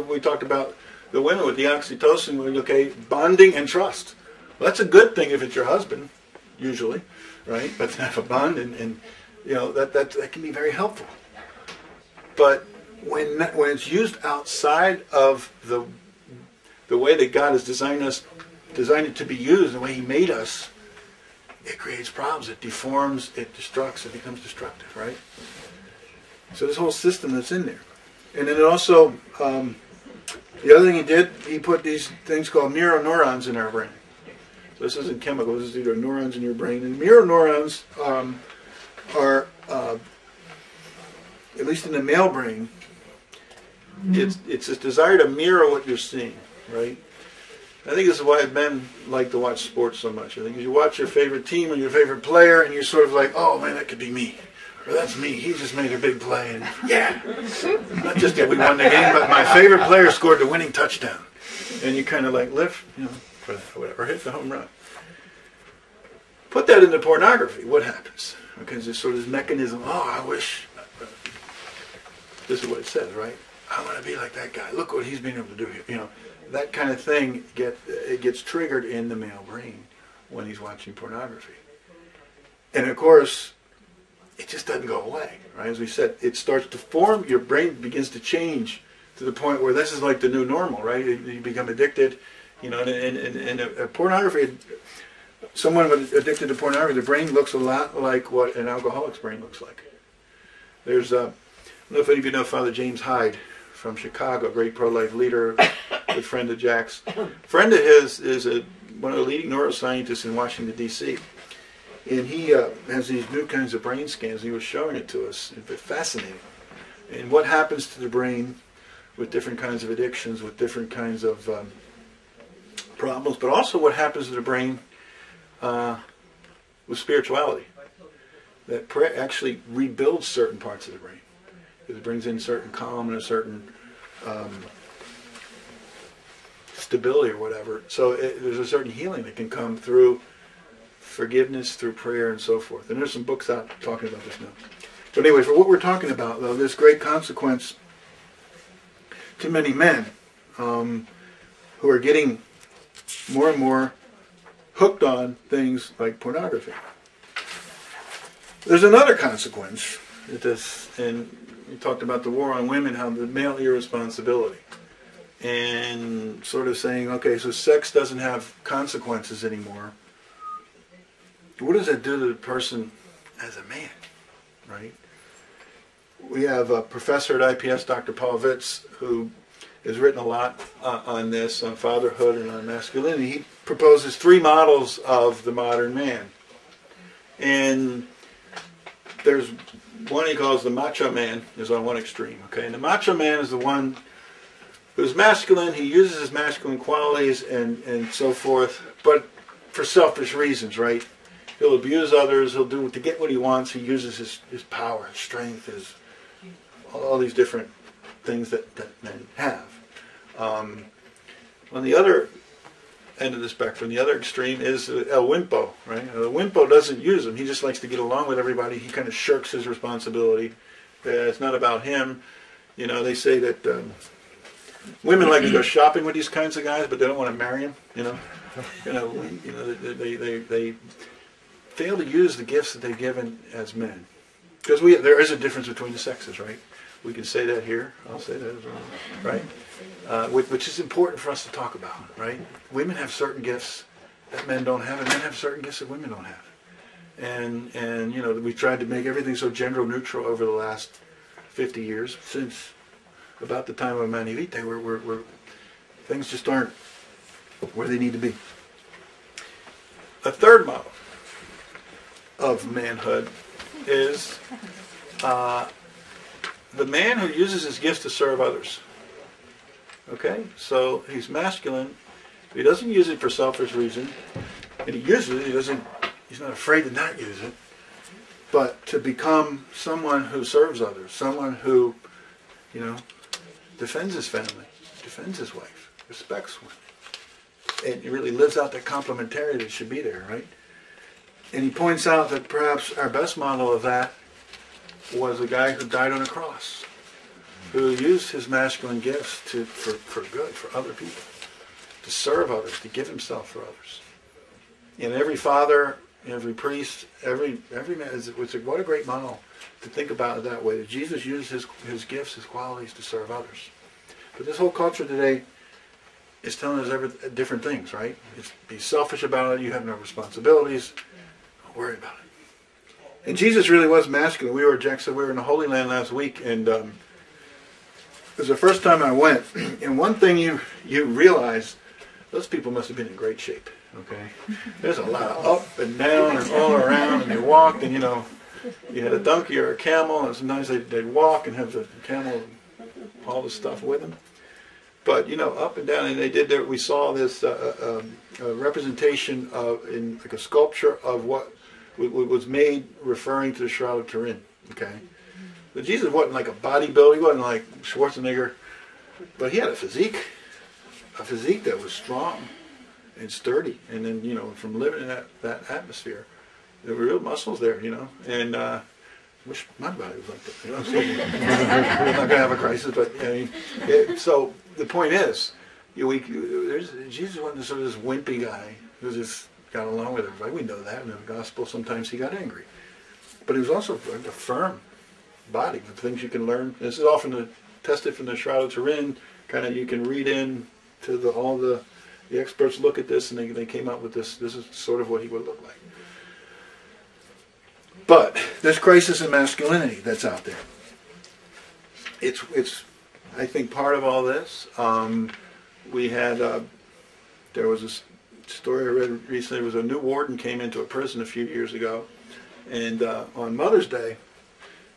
we talked about the women with the oxytocin, bonding and trust. Well, that's a good thing if it's your husband, usually, right? But to have a bond and that can be very helpful. But when it's used outside of the way that God has designed it to be used, the way He made us, it creates problems. It deforms, it destructs, it becomes destructive, right? So this whole system that's in there. And then it also, the other thing He did, He put these things called mirror neurons in our brain. So this isn't chemical, this is either neurons in your brain. And mirror neurons are, at least in the male brain, it's a desire to mirror what you're seeing, right? I think this is why men like to watch sports so much. I think you watch your favorite team or your favorite player, and you're sort of like, oh man, that could be me. Or that's me. He just made a big play. And yeah. Not just that we won the game, but my favorite player scored the winning touchdown. And you kind of like lift, for whatever, hit the home run. Put that into pornography. What happens? Because there's sort of this mechanism, I wish. This is what it says, right? I want to be like that guy. Look what he's been able to do here. That kind of thing gets triggered in the male brain when he's watching pornography. And of course, it just doesn't go away, right? As we said, it starts to form, your brain begins to change to the point where this is like the new normal, right? You become addicted, and pornography, someone addicted to pornography, the brain looks a lot like what an alcoholic's brain looks like. There's, I don't know if any of you know Father James Hyde from Chicago, a great pro-life leader, good friend of Jack's. A friend of his is one of the leading neuroscientists in Washington, D.C., and he has these new kinds of brain scans. He was showing it to us. It's fascinating. And what happens to the brain with different kinds of addictions, with different kinds of problems, but also what happens to the brain with spirituality. That prayer actually rebuilds certain parts of the brain. It brings in certain calm and a certain stability or whatever. So there's a certain healing that can come through forgiveness, through prayer, and so forth. And there's some books out talking about this now. But anyway, for what we're talking about, though, this great consequence to many men who are getting more and more hooked on things like pornography. There's another consequence to this, and we talked about the war on women, how the male irresponsibility. And sort of saying, okay, so sex doesn't have consequences anymore. What does that do to the person as a man, right? We have a professor at IPS, Dr. Paul Vitz, who has written a lot on this, on fatherhood and on masculinity. He proposes 3 models of the modern man. And there's one he calls the macho man, is on one extreme, okay? And the macho man is the one who's masculine, he uses his masculine qualities and so forth, but for selfish reasons, right? He'll abuse others, he'll do to get what he wants, he uses his power, his strength, all these different things that men have. On the other end of the spectrum, the other extreme is El Wimpo, right? El Wimpo doesn't use them. He just likes to get along with everybody. He kind of shirks his responsibility. It's not about him. You know, they say that women like to go shopping with these kinds of guys, but they don't want to marry them. They fail to use the gifts that they're given as men. Because there is a difference between the sexes, right? We can say that here. I'll say that as well, right? Which is important for us to talk about, right? Women have certain gifts that men don't have, and men have certain gifts that women don't have. And you know, we've tried to make everything so gender neutral over the last 50 years, since about the time of Mani Vitae, where things just aren't where they need to be. A third model of manhood is the man who uses his gifts to serve others. Okay? So he's masculine. He doesn't use it for selfish reason. And he uses it. He's not afraid to not use it. But to become someone who serves others, someone who, you know, defends his family, defends his wife, respects women. And he really lives out that complementarity that should be there, right? And he points out that perhaps our best model of that was a guy who died on a cross, who used his masculine gifts for good, for other people, to serve others, to give himself for others. And every father, every priest, every man, what a great model to think about it that way, that Jesus used his gifts, his qualities to serve others. But this whole culture today is telling us different things, right? It's be selfish about it, you have no responsibilities, don't worry about it. And Jesus really was masculine. Jack said we were in the Holy Land last week, and it was the first time I went. And one thing you realize, those people must have been in great shape. Okay, there's a lot of up and down and all around, and they walked, and you know, you had a donkey or a camel, and sometimes they'd walk and have the camel, all the stuff with them. But you know, up and down, and they did there. We saw this a representation in like a sculpture of what was made referring to the Shroud of Turin. Okay, but Jesus wasn't like a bodybuilder. He wasn't like Schwarzenegger, but he had a physique that was strong and sturdy. And then, you know, from living in that atmosphere, there were real muscles there, you know. And I wish my body was like that. You know what I'm saying? We're not going to have a crisis, but I mean, so the point is, Jesus wasn't sort of this wimpy guy who just got along with everybody. We know that in the gospel. Sometimes he got angry, but he was also a firm body with things you can learn. This is often tested from the Shroud of Turin. Kind of you can read in to all the experts look at this, and they came up with this. This is sort of what he would look like. But this crisis in masculinity that's out there. It's I think part of all this. We had there was a story I read recently. There was a new warden came into a prison a few years ago, and on Mother's Day,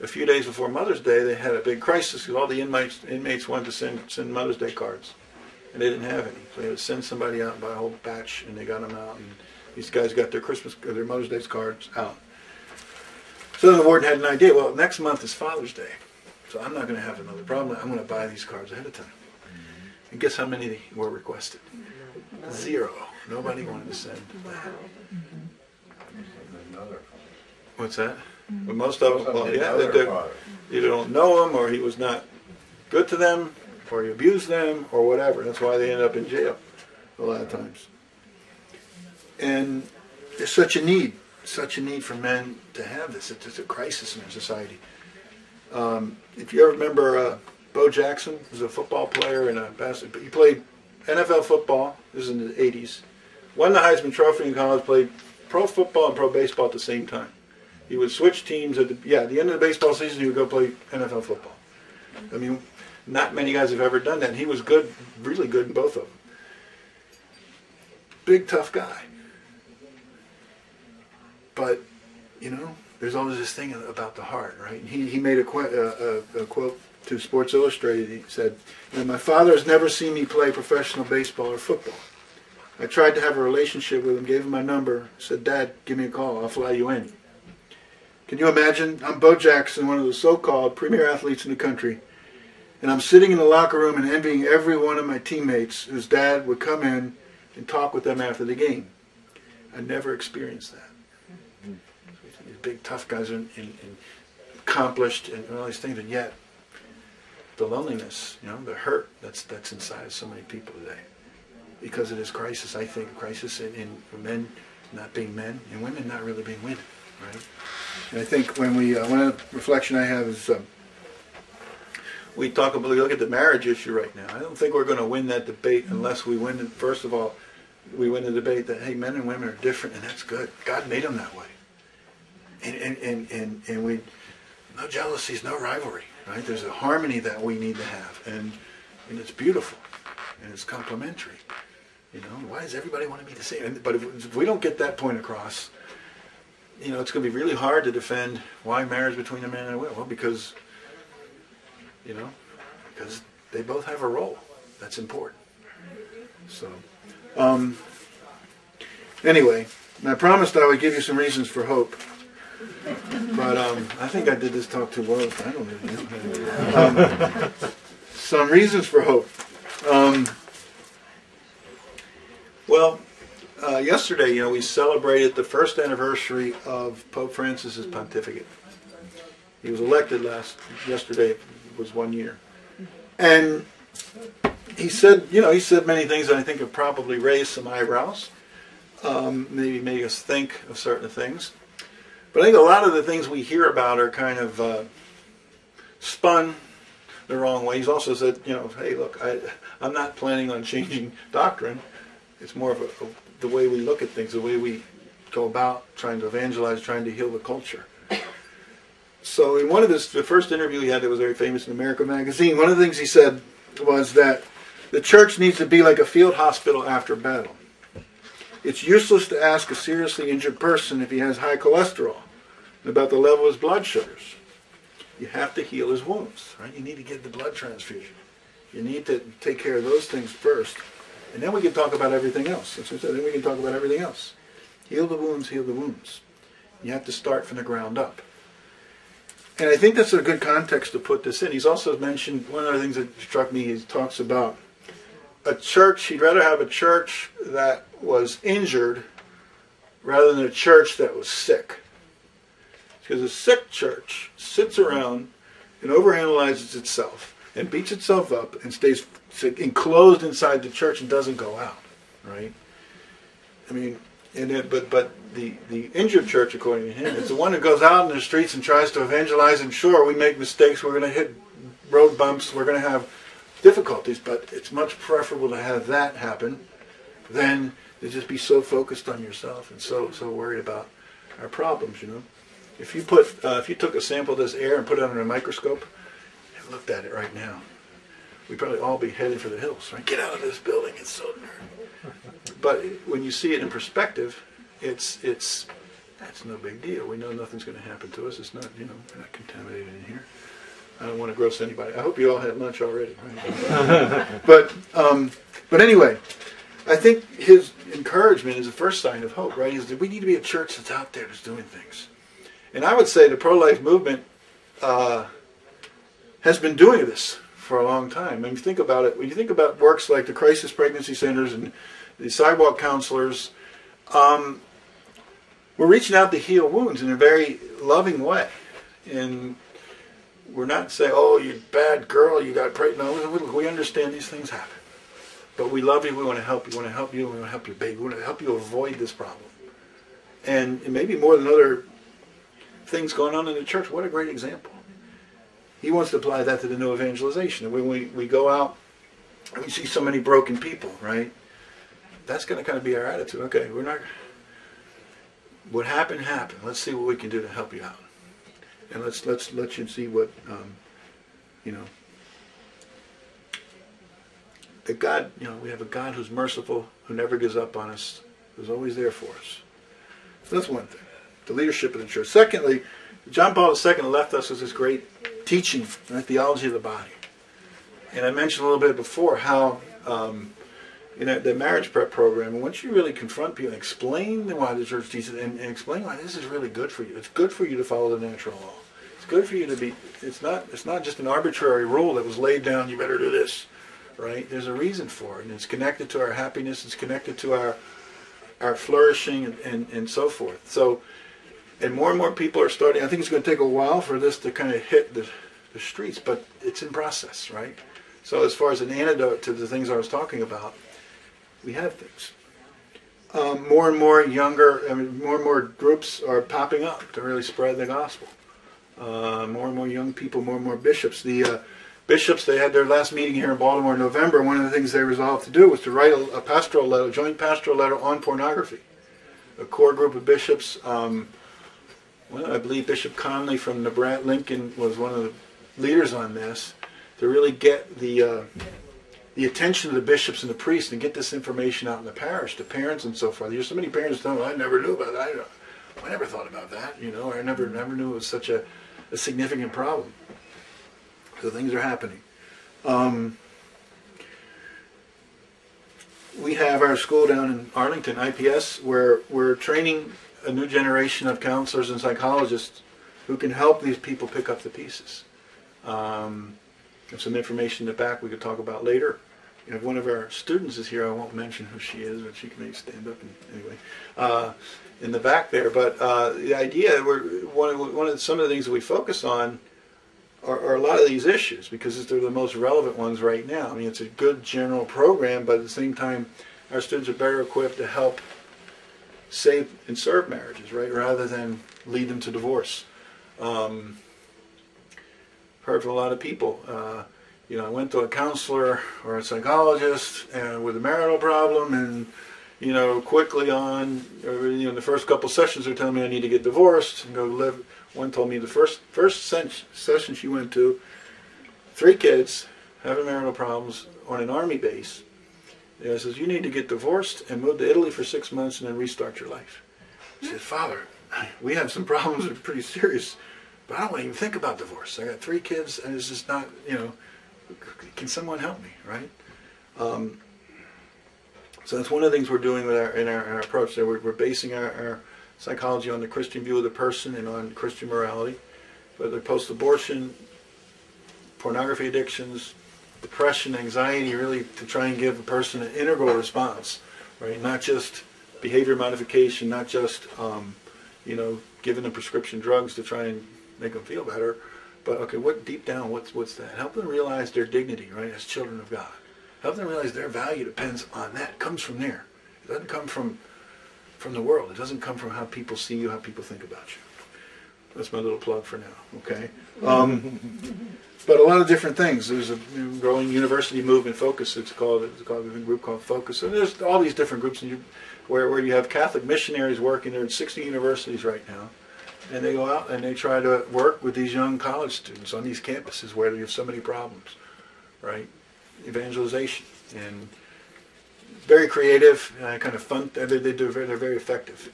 a few days before Mother's Day, they had a big crisis because all the inmates wanted to send Mother's Day cards. And they didn't have any, so they had to send somebody out and buy a whole batch, and they got them out. And these guys got their Mother's Day cards out. So then the warden had an idea. Well, next month is Father's Day, so I'm not going to have another problem. I'm going to buy these cards ahead of time. And guess how many were requested? 0. Nobody wanted to send that. What's that? But most of them, well, yeah, they either don't know him, or he was not good to them, or he abused them, or whatever. That's why they end up in jail a lot of times. And there's such a need for men to have this. It's a crisis in our society. If you ever remember Bo Jackson, he was a football player and a basketball. He played NFL football. This is in the 80s. Won the Heisman Trophy in college. Played pro football and pro baseball at the same time. He would switch teams at the end of the baseball season. He would go play NFL football. I mean, not many guys have ever done that. And he was good, really good in both of them. Big, tough guy. But, you know, there's always this thing about the heart, right? He made a quote to Sports Illustrated. He said, "My father has never seen me play professional baseball or football. I tried to have a relationship with him, gave him my number, said, 'Dad, give me a call, I'll fly you in.' Can you imagine? I'm Bo Jackson, one of the so-called premier athletes in the country, And I'm sitting in the locker room and envying every one of my teammates whose dad would come in and talk with them after the game. I never experienced that. These big tough guys are accomplished and all these things, and yet the loneliness, the hurt that's inside of so many people today, because of this crisis. I think a crisis in men not being men and women not really being women, right? And I think when one of the reflection I have is we look at the marriage issue right now. I don't think we're going to win that debate unless we win. First of all, we win the debate that hey, men and women are different, and that's good. God made them that way, and we no jealousies, no rivalry, right? There's a harmony that we need to have, and it's beautiful, and it's complementary. Why does everybody want to be the same? But if we don't get that point across, it's going to be really hard to defend why marriage between a man and a woman. Well, because they both have a role that's important. So, anyway, I promised I would give you some reasons for hope. But I think I did this talk too well. I don't really know. Some reasons for hope. Yesterday, we celebrated the first anniversary of Pope Francis's pontificate. He was elected yesterday was 1 year. And he said many things that I think have probably raised some eyebrows, maybe made us think of certain things. But I think a lot of the things we hear about are kind of spun the wrong way. He's also said, hey, look, I'm not planning on changing doctrine. It's more of the way we look at things, the way we go about trying to evangelize, trying to heal the culture. So in the first interview he had that was very famous in America Magazine, one of the things he said was that the church needs to be like a field hospital after battle. It's useless to ask a seriously injured person if he has high cholesterol and about the level of his blood sugars. You have to heal his wounds, right? You need to get the blood transfusion. You need to take care of those things first. And then we can talk about everything else. That's what I said. Then we can talk about everything else. Heal the wounds, heal the wounds. You have to start from the ground up. And I think that's a good context to put this in. He's also mentioned, one of the things that struck me, he talks about a church, he'd rather have a church that was injured rather than a church that was sick. Because a sick church sits around and overanalyzes itself and beats itself up and stays enclosed inside the church and doesn't go out, right? I mean, but the injured church, according to him, is the one that goes out in the streets and tries to evangelize. And sure, we make mistakes. We're going to hit road bumps. We're going to have difficulties. But it's much preferable to have that happen than to just be so focused on yourself and so worried about our problems. If you took a sample of this air and put it under a microscope and looked at it right now, we'd probably all be headed for the hills. Right? Get out of this building. It's so dirty. But when you see it in perspective, that's no big deal. We know nothing's going to happen to us. It's not, we're not contaminated in here. I don't want to gross anybody. I hope you all had lunch already. Right? But anyway, I think his encouragement is the first sign of hope, right? Is that we need to be a church that's out there that's doing things. And I would say the pro-life movement has been doing this for a long time. I mean, think about it. When you think about works like the crisis pregnancy centers and the sidewalk counselors, we're reaching out to heal wounds in a very loving way. And we're not saying, oh, you bad girl, you got pregnant. No, we understand these things happen. But we love you, we want to help you, we want to help you, we want to help your baby, we want to help you avoid this problem. And maybe more than other things going on in the church, what a great example. He wants to apply that to the new evangelization. And when we go out and we see so many broken people, right? That's going to kind of be our attitude. Okay, what happened, happened. Let's see what we can do to help you out. And let's let you see what, that God, we have a God who's merciful, who never gives up on us, who's always there for us. So that's one thing, the leadership of the church. Secondly, John Paul II left us with this great teaching, right, theology of the body. And I mentioned a little bit before how the marriage prep program, and once you really confront people and explain why the church teaches and explain why this is really good for you. It's good for you to follow the natural law. It's good for you to be. It's not just an arbitrary rule that was laid down. You better do this, right? There's a reason for it, and it's connected to our happiness. It's connected to our flourishing and so forth. So, and more people are starting. I think it's going to take a while for this to kind of hit the streets, but it's in process, right? So as far as an antidote to the things I was talking about, we have things. More and more more and more groups are popping up to really spread the gospel. More and more young people, more and more bishops. The bishops, they had their last meeting here in Baltimore in November. One of the things they resolved to do was to write a pastoral letter, joint pastoral letter on pornography. A core group of bishops, I believe Bishop Conley from Lincoln was one of the leaders on this, to really get the attention of the bishops and the priests and get this information out in the parish to parents and so forth. There's so many parents telling me, I never knew about that. I never thought about that. I never knew it was such a significant problem. So things are happening. We have our school down in Arlington, IPS, where we're training a new generation of counselors and psychologists who can help these people pick up the pieces. There's some information in the back we could talk about later. One of our students is here. I won't mention who she is, but she can maybe stand up anyway in the back there. But the idea, some of the things that we focus on are a lot of these issues because they're the most relevant ones right now. I mean, it's a good general program, but at the same time, our students are better equipped to help save and serve marriages, right, rather than lead them to divorce. Heard from a lot of people. I went to a counselor or a psychologist with a marital problem, and quickly on, the first couple sessions they're telling me I need to get divorced and go live. One told me the first session she went to, 3 kids, having marital problems on an army base. Says you need to get divorced and move to Italy for 6 months and then restart your life. I said, Father, we have some problems that are pretty serious. But I don't want to even think about divorce. I got 3 kids, and it's just not, can someone help me, right? So that's one of the things we're doing with in our approach. So we're basing our psychology on the Christian view of the person and on Christian morality. Whether post-abortion, pornography addictions, depression, anxiety, really to try and give a person an integral response, right? Not just behavior modification, not just, giving them prescription drugs to try and make them feel better, but okay, deep down, what's that? Help them realize their dignity, right, as children of God. Help them realize their value depends on that. It comes from there. It doesn't come from the world. It doesn't come from how people see you, how people think about you. That's my little plug for now, okay? But a lot of different things. There's a growing university movement, Focus. It's called a group called Focus. And there's all these different groups where you have Catholic missionaries working. They're in 60 universities right now. And they go out and they try to work with these young college students on these campuses where you have so many problems, right? Evangelization. And very creative, kind of fun. They're very effective.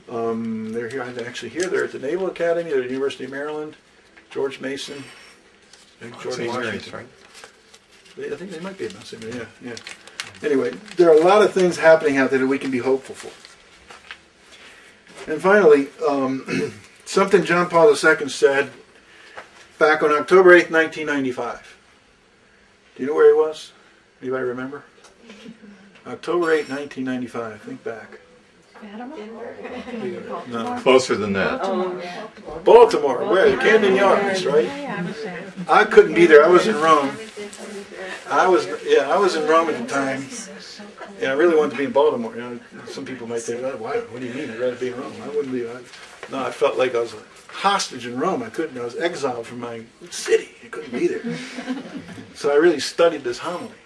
They're here. I'm actually here. They're at the Naval Academy. They're at the University of Maryland. George Mason. George Washington. Right? I think they might be about the same. Yeah. Anyway, there are a lot of things happening out there that we can be hopeful for. And finally, something John Paul II said back on October 8th, 1995. Do you know where he was? Anybody remember? October 8th, 1995. Think back. No. Closer than that. Baltimore. Where? Camden Yards, right? I couldn't be there. I was in Rome. I was in Rome at the time. Yeah, I really wanted to be in Baltimore. Some people might think, "Oh, why? What do you mean? I'd rather be in Rome." I wouldn't be. No, I felt like I was a hostage in Rome. I was exiled from my city. I couldn't be there. So I really studied this homily.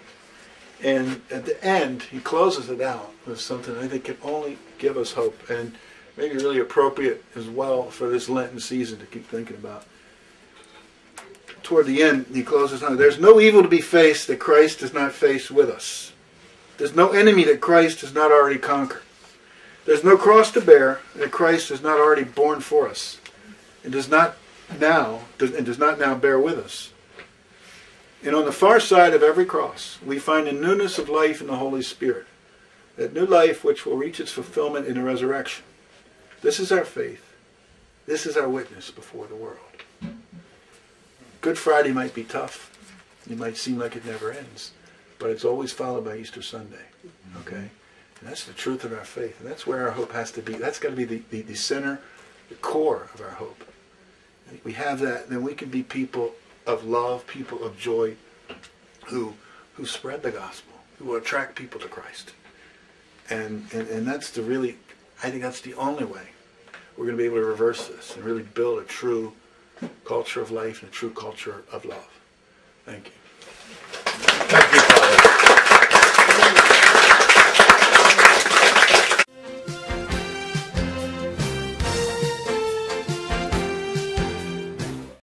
And at the end, he closes it out with something I think can only give us hope, and maybe really appropriate as well for this Lenten season to keep thinking about. Toward the end, he closes on, "There's no evil to be faced that Christ does not face with us. There's no enemy that Christ has not already conquered. There's no cross to bear that Christ has not already borne for us, and does not now bear with us. And on the far side of every cross, we find a newness of life in the Holy Spirit, that new life which will reach its fulfillment in the resurrection. This is our faith. This is our witness before the world." Good Friday might be tough. It might seem like it never ends, but it's always followed by Easter Sunday. Okay? And that's the truth of our faith. And that's where our hope has to be. That's got to be the center, the core of our hope. If we have that, then we can be people of love, people of joy, who spread the gospel, who will attract people to Christ. And that's the really, I think that's the only way we're going to be able to reverse this and really build a true culture of life and a true culture of love. Thank you. Thank you, Father.